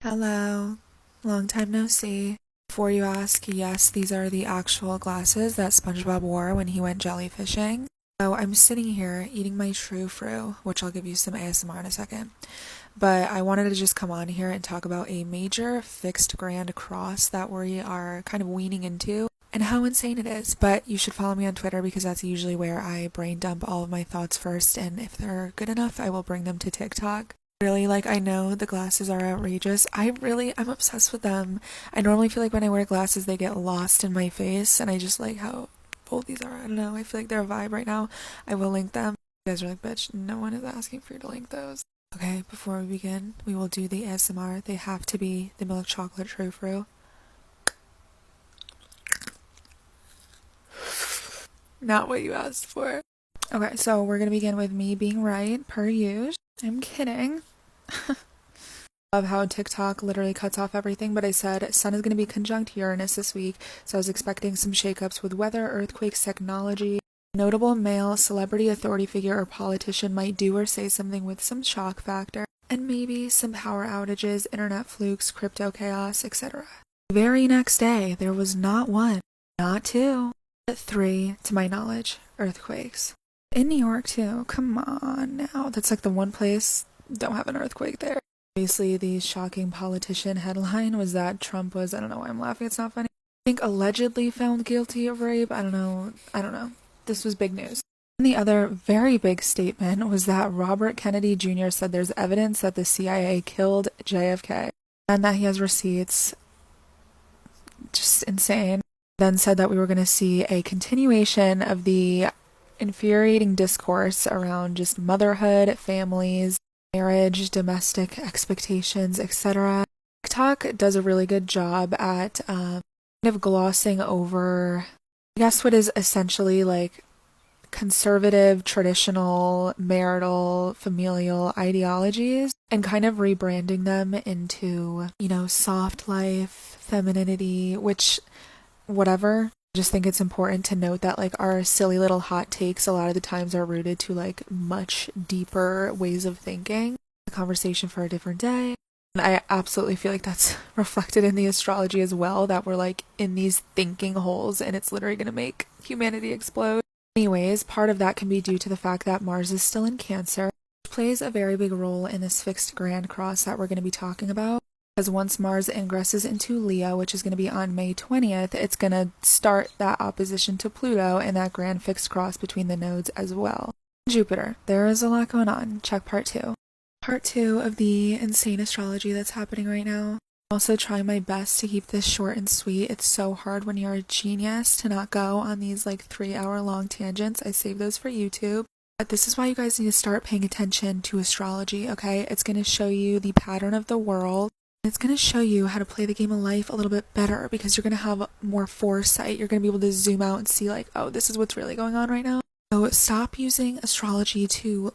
Hello, long time no see. Before you ask, yes, these are the actual glasses that SpongeBob wore when he went jellyfishing. So I'm sitting here eating my true fruit, which I'll give you some ASMR in a second. But I wanted to just come on here and talk about a major fixed grand cross that we are kind of weaning into and how insane it is. But you should follow me on Twitter because that's usually where I brain dump all of my thoughts first, and if they're good enough, I will bring them to TikTok. Really, like, I know the glasses are outrageous. I'm obsessed with them. I normally feel like when I wear glasses, they get lost in my face, and I just like how bold these are. I don't know. I feel like they're a vibe right now. I will link them. You guys are like, bitch, no one is asking for you to link those. Okay, before we begin, we will do the ASMR. They have to be the milk chocolate true fruit. Not what you asked for. Okay, so we're gonna begin with me being right, per usual. I'm kidding. Love how TikTok literally cuts off everything, but I said Sun is going to be conjunct Uranus this week, so I was expecting some shakeups with weather, earthquakes, technology. A notable male celebrity, authority figure, or politician might do or say something with some shock factor, and maybe some power outages, internet flukes, crypto chaos, etc. The very next day, there was not one, not two, but three, to my knowledge, earthquakes. In New York, too. Come on now. That's like the one place, don't have an earthquake there. Obviously, the shocking politician headline was that Trump was, I don't know why I'm laughing, it's not funny. I think allegedly found guilty of rape. I don't know. This was big news. And the other very big statement was that Robert Kennedy Jr. said there's evidence that the CIA killed JFK and that he has receipts. Just insane. Then said that we were going to see a continuation of the infuriating discourse around just motherhood, families, marriage, domestic expectations, etc. TikTok does a really good job at kind of glossing over, I guess, what is essentially like conservative, traditional, marital, familial ideologies and kind of rebranding them into, soft life, femininity, which, whatever. I just think it's important to note that like our silly little hot takes a lot of the times are rooted to like much deeper ways of thinking. A conversation for a different day. And I absolutely feel like that's reflected in the astrology as well, that we're like in these thinking holes and it's literally going to make humanity explode. Anyways, part of that can be due to the fact that Mars is still in Cancer, which plays a very big role in this fixed grand cross that we're going to be talking about. Because once Mars ingresses into Leo, which is going to be on May 20th, it's going to start that opposition to Pluto and that grand fixed cross between the nodes as well. Jupiter, there is a lot going on. Check part 2. Part 2 of the insane astrology that's happening right now. I'm also trying my best to keep this short and sweet. It's so hard when you're a genius to not go on these like 3-hour long tangents. I save those for YouTube. But this is why you guys need to start paying attention to astrology, okay? It's going to show you the pattern of the world. It's going to show you how to play the game of life a little bit better because you're going to have more foresight. You're going to be able to zoom out and see like, oh, this is what's really going on right now. So stop using astrology to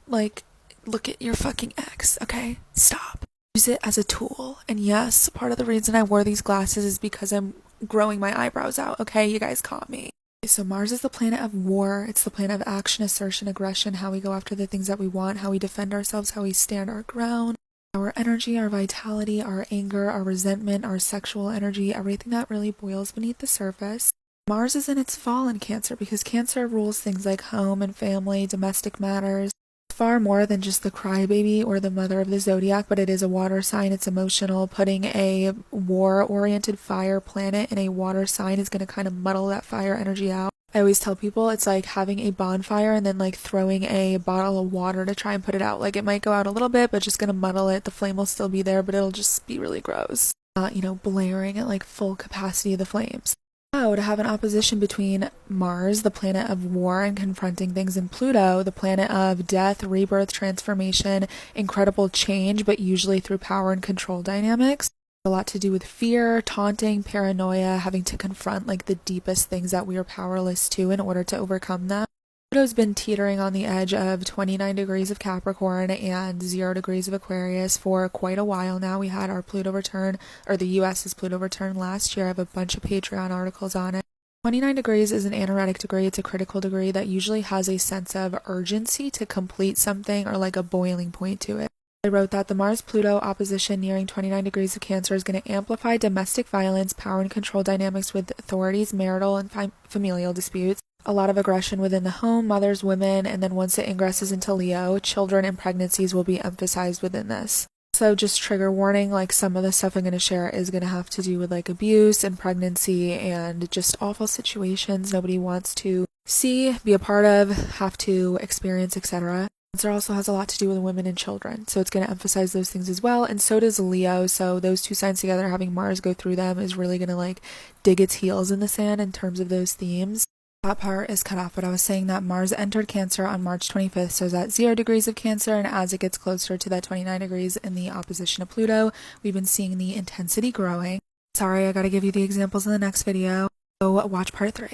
like look at your fucking ex, okay? Stop. Use it as a tool. And yes, part of the reason I wore these glasses is because I'm growing my eyebrows out, okay? You guys caught me. So Mars is the planet of war. It's the planet of action, assertion, aggression, how we go after the things that we want, how we defend ourselves, how we stand our ground. Our energy, our vitality, our anger, our resentment, our sexual energy, everything that really boils beneath the surface. Mars is in its fall in Cancer because Cancer rules things like home and family, domestic matters, far more than just the crybaby or the mother of the zodiac, but it is a water sign. It's emotional. Putting a war-oriented fire planet in a water sign is going to kind of muddle that fire energy out. I always tell people it's like having a bonfire and then like throwing a bottle of water to try and put it out. Like it might go out a little bit, but just gonna muddle it. The flame will still be there, but it'll just be really gross. Blaring at like full capacity of the flames. So to have an opposition between Mars, the planet of war and confronting things, and Pluto, the planet of death, rebirth, transformation, incredible change, but usually through power and control dynamics. A lot to do with fear, taunting, paranoia, having to confront like the deepest things that we are powerless to in order to overcome them. Pluto's been teetering on the edge of 29 degrees of Capricorn and 0 degrees of Aquarius for quite a while now. We had our Pluto return, or the US's Pluto return last year. I have a bunch of Patreon articles on it. 29 degrees is an anaretic degree. It's a critical degree that usually has a sense of urgency to complete something or like a boiling point to it. I wrote that the Mars-Pluto opposition nearing 29 degrees of Cancer is going to amplify domestic violence, power and control dynamics with authorities, marital and familial disputes, a lot of aggression within the home, mothers, women, and then once it ingresses into Leo, children and pregnancies will be emphasized within this. So just trigger warning, like some of the stuff I'm going to share is going to have to do with like abuse and pregnancy and just awful situations nobody wants to see, be a part of, have to experience, etc. Cancer also has a lot to do with women and children, so it's going to emphasize those things as well, and so does Leo, so those two signs together, having Mars go through them, is really going to like dig its heels in the sand in terms of those themes. That part is cut off, but I was saying that Mars entered Cancer on March 25th, so it's at 0 degrees of Cancer, and as it gets closer to that 29 degrees in the opposition of Pluto, we've been seeing the intensity growing. Sorry, I gotta give you the examples in the next video, so watch part 3.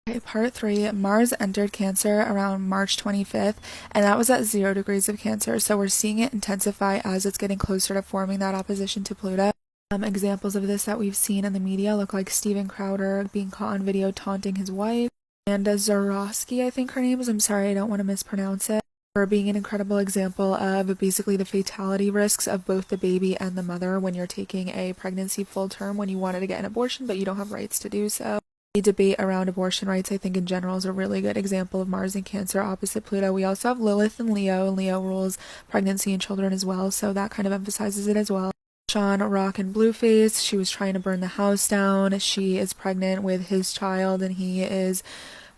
Okay, part 3, Mars entered Cancer around March 25th, and that was at 0 degrees of Cancer, so we're seeing it intensify as it's getting closer to forming that opposition to Pluto. Examples of this that we've seen in the media look like Steven Crowder being caught on video taunting his wife, and Zarowski, I think her name is, I'm sorry, I don't want to mispronounce it, for being an incredible example of basically the fatality risks of both the baby and the mother when you're taking a pregnancy full term when you wanted to get an abortion but you don't have rights to do so. The debate around abortion rights, I think in general, is a really good example of Mars and Cancer opposite Pluto. We also have Lilith and Leo, and Leo rules pregnancy and children as well, so that kind of emphasizes it as well. Sean Rock and Blueface, she was trying to burn the house down. She is pregnant with his child, and he is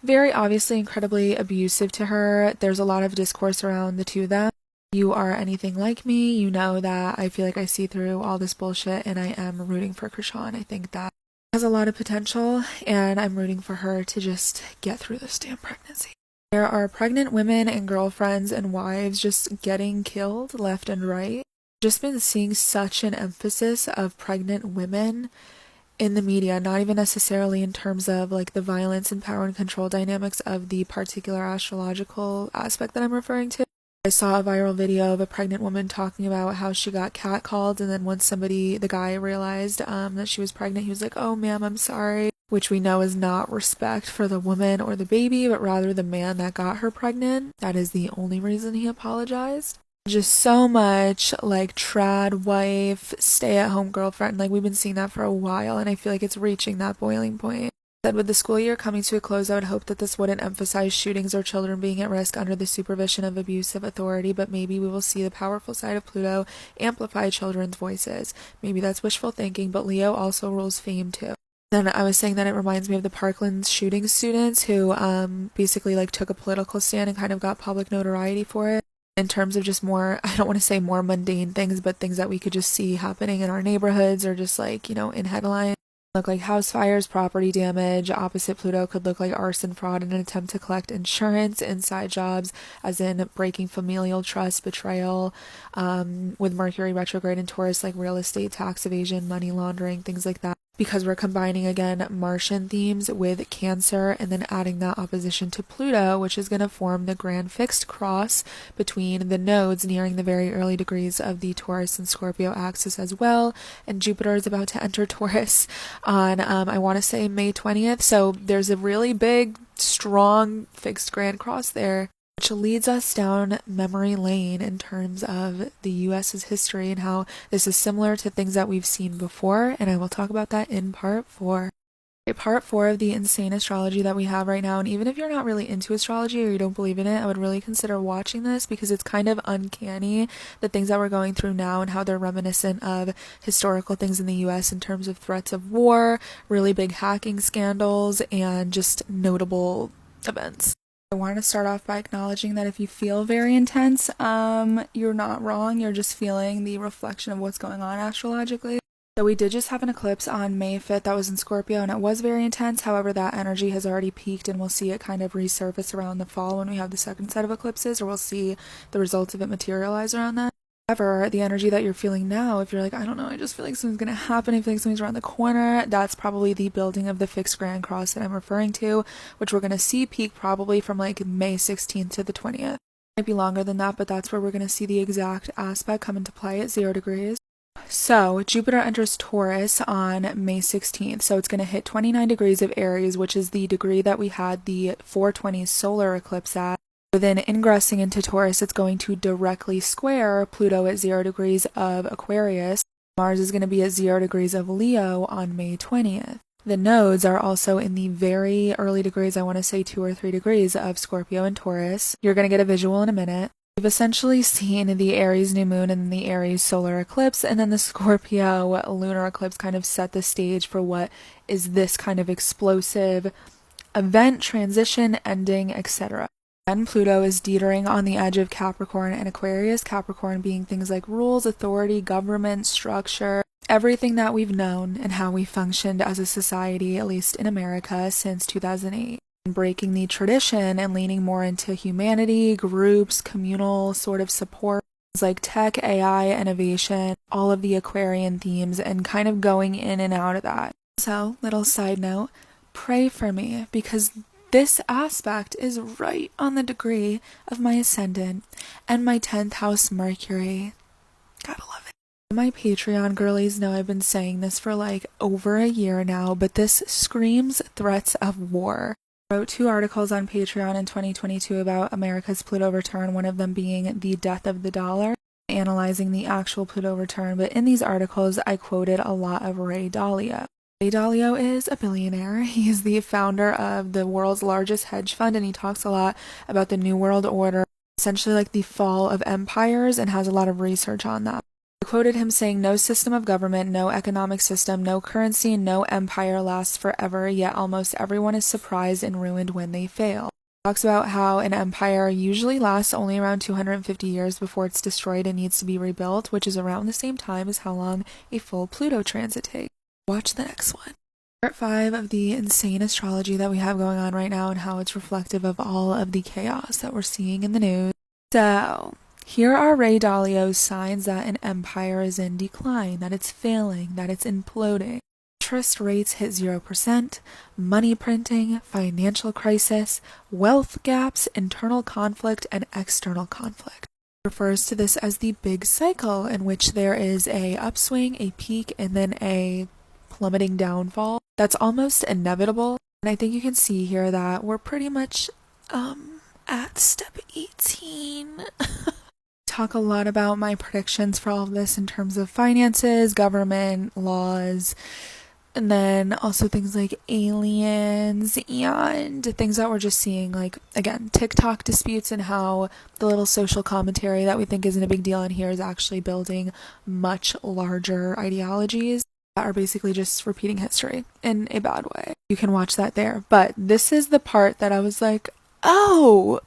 very obviously incredibly abusive to her. There's a lot of discourse around the two of them. You are anything like me, you know that I feel like I see through all this bullshit, and I am rooting for Krishan. I think that has a lot of potential, and I'm rooting for her to just get through this damn pregnancy. There are pregnant women and girlfriends and wives just getting killed left and right. Just been seeing such an emphasis of pregnant women in the media, not even necessarily in terms of like the violence and power and control dynamics of the particular astrological aspect that I'm referring to. I saw a viral video of a pregnant woman talking about how she got catcalled, and then once the guy realized that she was pregnant, he was like, "Oh ma'am, I'm sorry," which we know is not respect for the woman or the baby, but rather the man that got her pregnant. That is the only reason he apologized. Just so much like trad wife, stay-at-home girlfriend, like we've been seeing that for a while, and I feel like it's reaching that boiling point. Said with the school year coming to a close, I would hope that this wouldn't emphasize shootings or children being at risk under the supervision of abusive authority, but maybe we will see the powerful side of Pluto amplify children's voices. Maybe that's wishful thinking, but Leo also rules fame too. Then I was saying that it reminds me of the Parkland shooting students who basically like took a political stand and kind of got public notoriety for it. In terms of just more, I don't want to say more mundane things, but things that we could just see happening in our neighborhoods or just like, you know, in headlines. Look like house fires, property damage. Opposite Pluto could look like arson, fraud, and an attempt to collect insurance, inside jobs, as in breaking familial trust, betrayal, with Mercury retrograde in Taurus, like real estate, tax evasion, money laundering, things like that. Because we're combining again Martian themes with Cancer and then adding that opposition to Pluto, which is going to form the grand fixed cross between the nodes nearing the very early degrees of the Taurus and Scorpio axis as well. And Jupiter is about to enter Taurus on I want to say May 20th, so there's a really big strong fixed grand cross there, which leads us down memory lane in terms of the US's history and how this is similar to things that we've seen before, and I will talk about that in part 4. Part 4 of the insane astrology that we have right now, and even if you're not really into astrology or you don't believe in it, I would really consider watching this because it's kind of uncanny, the things that we're going through now and how they're reminiscent of historical things in the US in terms of threats of war, really big hacking scandals, and just notable events. I want to start off by acknowledging that if you feel very intense, you're not wrong. You're just feeling the reflection of what's going on astrologically. So we did just have an eclipse on May 5th that was in Scorpio, and it was very intense. However, that energy has already peaked, and we'll see it kind of resurface around the fall when we have the second set of eclipses, or we'll see the results of it materialize around that. However, the energy that you're feeling now, if you're like, I don't know, I just feel like something's going to happen, I feel like something's around the corner, that's probably the building of the fixed grand cross that I'm referring to, which we're going to see peak probably from like May 16th to the 20th. It might be longer than that, but that's where we're going to see the exact aspect come into play at 0 degrees. So Jupiter enters Taurus on May 16th, so it's going to hit 29 degrees of Aries, which is the degree that we had the 420 solar eclipse at. So then ingressing into Taurus, it's going to directly square Pluto at 0 degrees of Aquarius. Mars is going to be at 0 degrees of Leo on May 20th. The nodes are also in the very early degrees, I want to say 2 or 3 degrees of Scorpio and Taurus. You're going to get a visual in a minute. We've essentially seen the Aries new moon and the Aries solar eclipse, and then the Scorpio lunar eclipse kind of set the stage for what is this kind of explosive event, transition, ending, etc. Then Pluto is teetering on the edge of Capricorn and Aquarius, Capricorn being things like rules, authority, government, structure, everything that we've known and how we functioned as a society, at least in America, since 2008. Breaking the tradition and leaning more into humanity, groups, communal sort of support, like tech, AI, innovation, all of the Aquarian themes, and kind of going in and out of that. So, little side note, pray for me, because this aspect is right on the degree of my ascendant and my 10th house Mercury. Gotta love it. My Patreon girlies know I've been saying this for like over a year now, but this screams threats of war. I wrote 2 articles on Patreon in 2022 about America's Pluto return, one of them being The Death of the Dollar, analyzing the actual Pluto return, but in these articles I quoted a lot of Ray Dalio. Ray Dalio is a billionaire. He is the founder of the world's largest hedge fund, and he talks a lot about the New World Order, essentially like the fall of empires, and has a lot of research on that. I quoted him saying, "No system of government, no economic system, no currency, no empire lasts forever, yet almost everyone is surprised and ruined when they fail." He talks about how an empire usually lasts only around 250 years before it's destroyed and needs to be rebuilt, which is around the same time as how long a full Pluto transit takes. Watch the next one. Part 5 of the insane astrology that we have going on right now and how it's reflective of all of the chaos that we're seeing in the news. So, here are Ray Dalio's signs that an empire is in decline, that it's failing, that it's imploding. Interest rates hit 0%, money printing, financial crisis, wealth gaps, internal conflict, and external conflict. It refers to this as the big cycle in which there is a upswing, a peak, and then a plummeting downfall. That's almost inevitable. And I think you can see here that we're pretty much at step 18. Talk a lot about my predictions for all of this in terms of finances, government, laws, and then also things like aliens and things that we're just seeing, like, again, TikTok disputes and how the little social commentary that we think isn't a big deal in here is actually building much larger ideologies that are basically just repeating history in a bad way. You can watch that there. But this is the part that I was like, oh!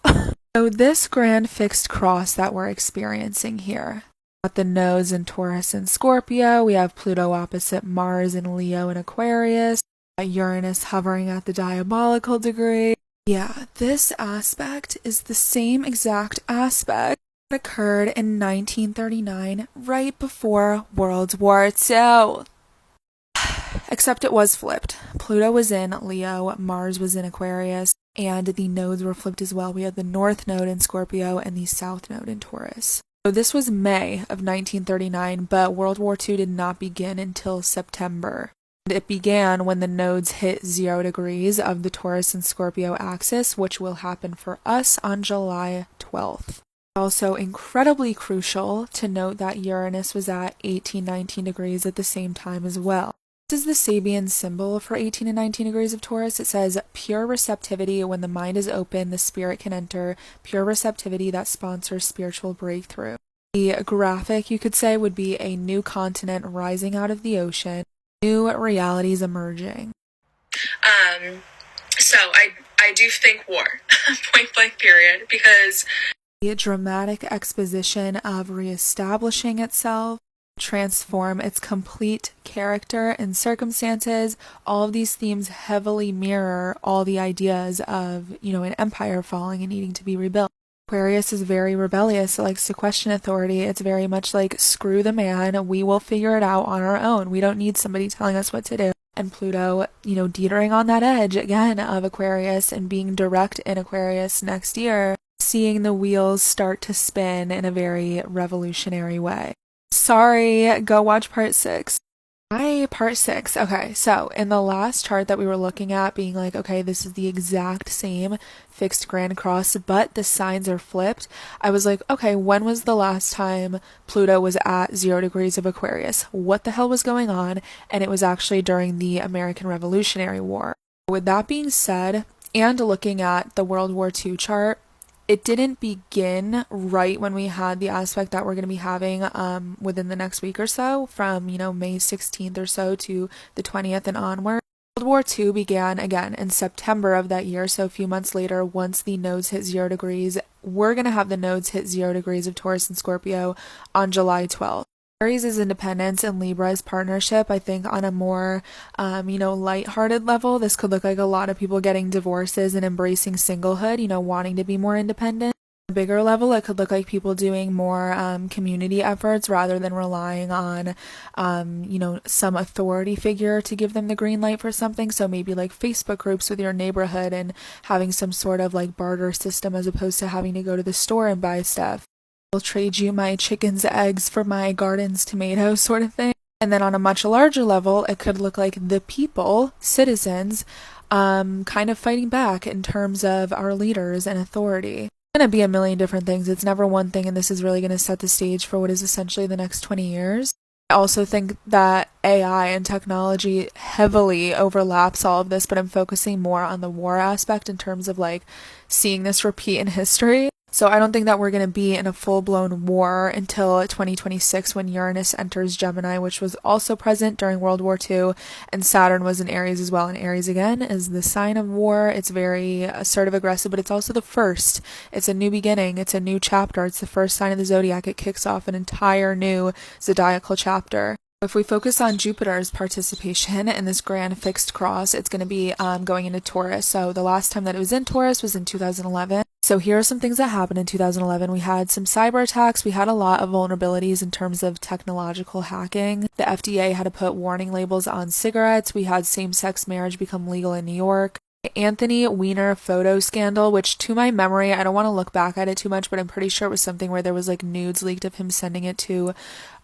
So this grand fixed cross that we're experiencing here. Got the nodes in Taurus and Scorpio. We have Pluto opposite Mars in Leo and Aquarius. Uranus hovering at the diabolical degree. Yeah, this aspect is the same exact aspect that occurred in 1939, right before World War II. Except it was flipped. Pluto was in Leo, Mars was in Aquarius, and the nodes were flipped as well. We had the North Node in Scorpio and the South Node in Taurus. So this was May of 1939, but World War II did not begin until September. It began when the nodes hit 0 degrees of the Taurus and Scorpio axis, which will happen for us on July 12th. Also incredibly crucial to note that Uranus was at 18-19 degrees at the same time as well. This is the Sabian symbol for 18 and 19 degrees of Taurus. It says pure receptivity. When the mind is open, the spirit can enter. Pure receptivity that sponsors spiritual breakthrough. The graphic, you could say, would be a new continent rising out of the ocean, new realities emerging. So I do think war, point blank period, because the dramatic exposition of reestablishing itself, transform its complete character and circumstances. All of these themes heavily mirror all the ideas of, an empire falling and needing to be rebuilt. Aquarius is very rebellious. It likes to question authority. It's very much like, screw the man, we will figure it out on our own. We don't need somebody telling us what to do. And Pluto, teetering on that edge again of Aquarius and being direct in Aquarius next year, seeing the wheels start to spin in a very revolutionary way. Sorry, go watch part 6. Part 6. Okay, so in the last chart that we were looking at, being like, okay, this is the exact same fixed grand cross, but the signs are flipped. I was like, okay, when was the last time Pluto was at 0 degrees of Aquarius? What the hell was going on? And it was actually during the American Revolutionary War. With that being said, and looking at the World War II chart, it didn't begin right when we had the aspect that we're going to be having within the next week or so, from May 16th or so to the 20th and onward. World War II began again in September of that year, so a few months later, once the nodes hit 0 degrees. We're going to have the nodes hit 0 degrees of Taurus and Scorpio on July 12th. Aries is independence and Libra is partnership. I think on a more, lighthearted level, this could look like a lot of people getting divorces and embracing singlehood, wanting to be more independent. On a bigger level, it could look like people doing more community efforts rather than relying on, some authority figure to give them the green light for something. So maybe like Facebook groups with your neighborhood and having some sort of like barter system as opposed to having to go to the store and buy stuff. I'll trade you my chicken's eggs for my garden's tomatoes sort of thing. And then on a much larger level, it could look like the people, citizens, kind of fighting back in terms of our leaders and authority. It's going to be a million different things. It's never one thing, and this is really going to set the stage for what is essentially the next 20 years. I also think that AI and technology heavily overlaps all of this, but I'm focusing more on the war aspect in terms of like seeing this repeat in history. So I don't think that we're going to be in a full-blown war until 2026 when Uranus enters Gemini, which was also present during World War II, and Saturn was in Aries as well. And Aries, again, is the sign of war. It's very assertive, aggressive, but it's also the first. It's a new beginning. It's a new chapter. It's the first sign of the zodiac. It kicks off an entire new zodiacal chapter. If we focus on Jupiter's participation in this grand fixed cross, it's going to be going into Taurus. So the last time that it was in Taurus was in 2011. So here are some things that happened in 2011. We had some cyber attacks. We had a lot of vulnerabilities in terms of technological hacking. The FDA had to put warning labels on cigarettes. We had same-sex marriage become legal in New York. Anthony Weiner photo scandal, which to my memory, I don't want to look back at it too much, but I'm pretty sure it was something where there was like nudes leaked of him sending it to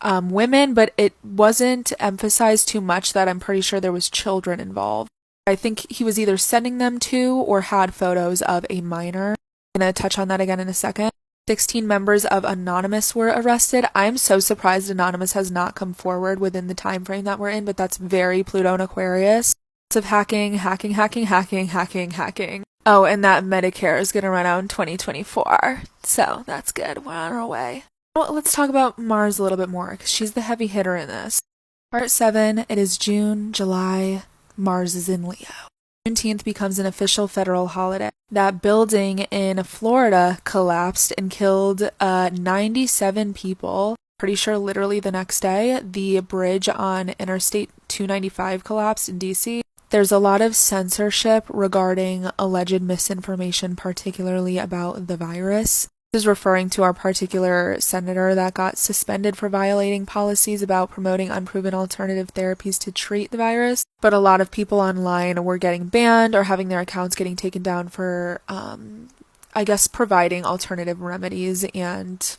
women, but it wasn't emphasized too much that I'm pretty sure there was children involved. I think he was either sending them to or had photos of a minor. I'm going to touch on that again in a second. 16 members of Anonymous were arrested. I'm so surprised Anonymous has not come forward within the time frame that we're in, but that's very Pluto and Aquarius. Of hacking. Oh, and that Medicare is going to run out in 2024. So that's good. We're on our way. Well, let's talk about Mars a little bit more because she's the heavy hitter in this. Part 7, it is June, July. Mars is in Leo. Juneteenth becomes an official federal holiday. That building in Florida collapsed and killed 97 people. Pretty sure literally the next day, the bridge on Interstate 295 collapsed in DC. There's a lot of censorship regarding alleged misinformation, particularly about the virus. This is referring to our particular senator that got suspended for violating policies about promoting unproven alternative therapies to treat the virus. But a lot of people online were getting banned or having their accounts getting taken down for, providing alternative remedies and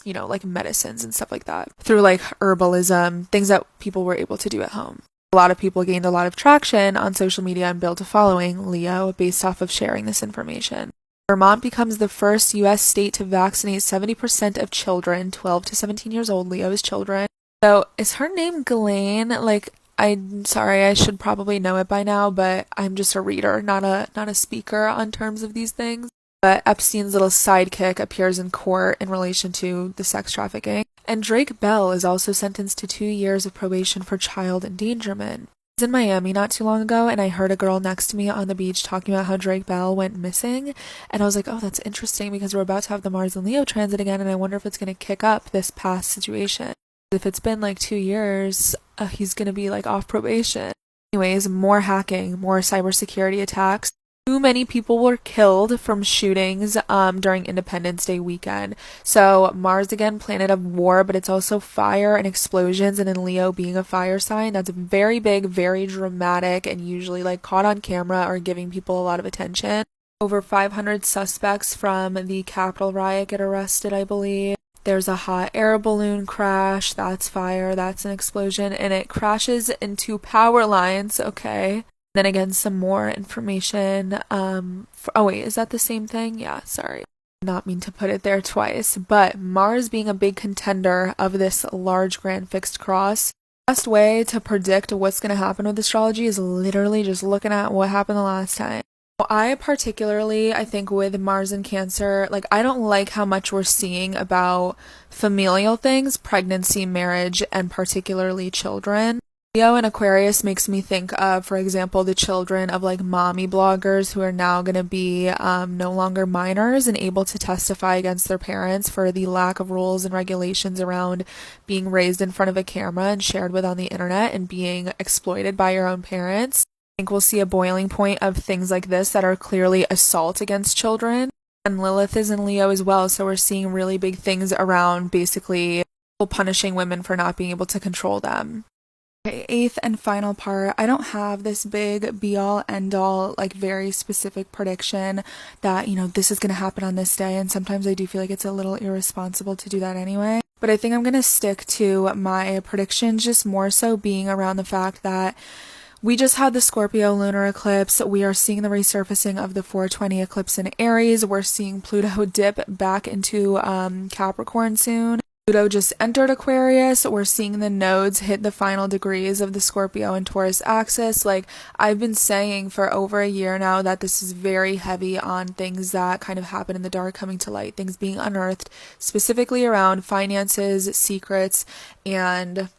like medicines and stuff like that through like herbalism, things that people were able to do at home. A lot of people gained a lot of traction on social media and built a following, Leo, based off of sharing this information. Vermont becomes the first U.S. state to vaccinate 70% of children 12 to 17 years old. Leo is children. So is her name Ghislaine? Like, I'm sorry, I should probably know it by now, but I'm just a reader, not a speaker on terms of these things. But Epstein's little sidekick appears in court in relation to the sex trafficking. And Drake Bell is also sentenced to 2 years of probation for child endangerment. I was in Miami not too long ago, and I heard a girl next to me on the beach talking about how Drake Bell went missing. And I was like, oh, that's interesting because we're about to have the Mars and Leo transit again, and I wonder if it's going to kick up this past situation. If it's been like 2 years, he's going to be like off probation. Anyways, more hacking, more cybersecurity attacks. Too many people were killed from shootings during Independence Day weekend. So Mars, again, planet of war, but it's also fire and explosions, and in Leo being a fire sign, that's very big, very dramatic, and usually like caught on camera or giving people a lot of attention. Over 500 suspects from the Capitol riot get arrested, I believe. There's a hot air balloon crash. That's fire. That's an explosion. And it crashes into power lines. Okay. Then again, some more information. Oh wait, is that the same thing? Yeah, sorry. Not mean to put it there twice. But Mars being a big contender of this large grand fixed cross. The best way to predict what's going to happen with astrology is literally just looking at what happened the last time. I particularly, I think with Mars and Cancer, like I don't like how much we're seeing about familial things, pregnancy, marriage, and particularly children. Leo and Aquarius makes me think of, for example, the children of like mommy bloggers who are now going to be no longer minors and able to testify against their parents for the lack of rules and regulations around being raised in front of a camera and shared with on the internet and being exploited by your own parents. I think we'll see a boiling point of things like this that are clearly assault against children. And Lilith is in Leo as well, so we're seeing really big things around basically punishing women for not being able to control them. Okay, eighth and final part, I don't have this big be-all, end-all, like very specific prediction that, this is going to happen on this day, and sometimes I do feel like it's a little irresponsible to do that anyway. But I think I'm going to stick to my predictions, just more so being around the fact that we just had the Scorpio lunar eclipse. We are seeing the resurfacing of the 420 eclipse in Aries. We're seeing Pluto dip back into Capricorn soon. Pluto just entered Aquarius. We're seeing the nodes hit the final degrees of the Scorpio and Taurus axis. Like I've been saying for over a year now that this is very heavy on things that kind of happen in the dark coming to light, things being unearthed, specifically around finances, secrets, and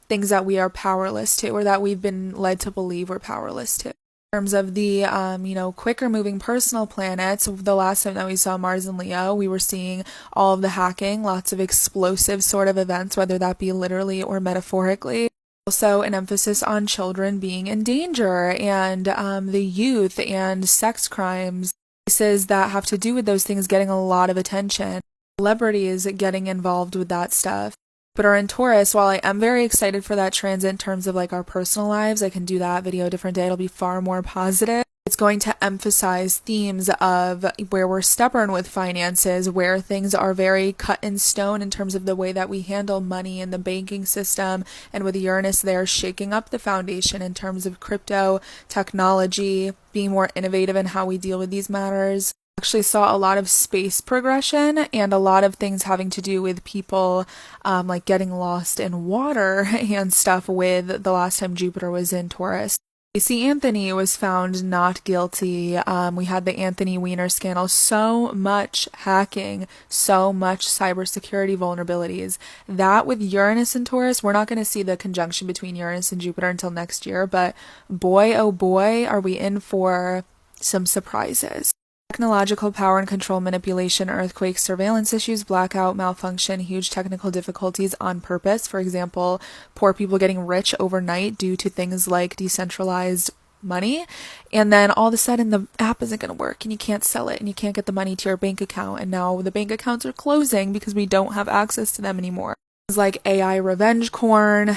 things that we are powerless to, or that we've been led to believe we're powerless to. In terms of the, quicker moving personal planets, the last time that we saw Mars and Leo, we were seeing all of the hacking, lots of explosive sort of events, whether that be literally or metaphorically. Also an emphasis on children being in danger and the youth and sex crimes, cases that have to do with those things getting a lot of attention. Celebrities getting involved with that stuff. But are in Taurus, while I am very excited for that transit in terms of like our personal lives, I can do that video a different day. It'll be far more positive. It's going to emphasize themes of where we're stubborn with finances, where things are very cut in stone in terms of the way that we handle money in the banking system, and with Uranus there shaking up the foundation in terms of crypto, technology, being more innovative in how we deal with these matters. Actually saw a lot of space progression and a lot of things having to do with people like getting lost in water and stuff with the last time Jupiter was in Taurus. Casey Anthony was found not guilty. We had the Anthony Weiner scandal. So much hacking, so much cybersecurity vulnerabilities. That with Uranus and Taurus, we're not going to see the conjunction between Uranus and Jupiter until next year, but boy, oh boy, are we in for some surprises. Technological power and control manipulation, earthquakes, surveillance issues, blackout, malfunction, huge technical difficulties on purpose. For example, poor people getting rich overnight due to things like decentralized money. And then all of a sudden the app isn't going to work and you can't sell it and you can't get the money to your bank account. And now the bank accounts are closing because we don't have access to them anymore. Like AI revenge corn,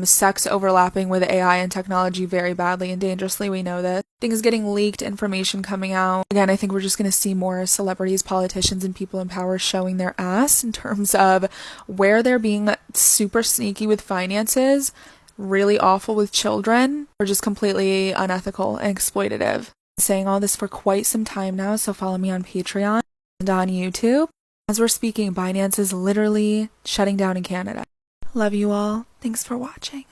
sex overlapping with AI and technology very badly and dangerously, we know this. Things getting leaked, information coming out. Again, I think we're just going to see more celebrities, politicians, and people in power showing their ass in terms of where they're being super sneaky with finances, really awful with children, or just completely unethical and exploitative. I'm saying all this for quite some time now, so follow me on Patreon and on YouTube. As we're speaking, Binance is literally shutting down in Canada. Love you all. Thanks for watching.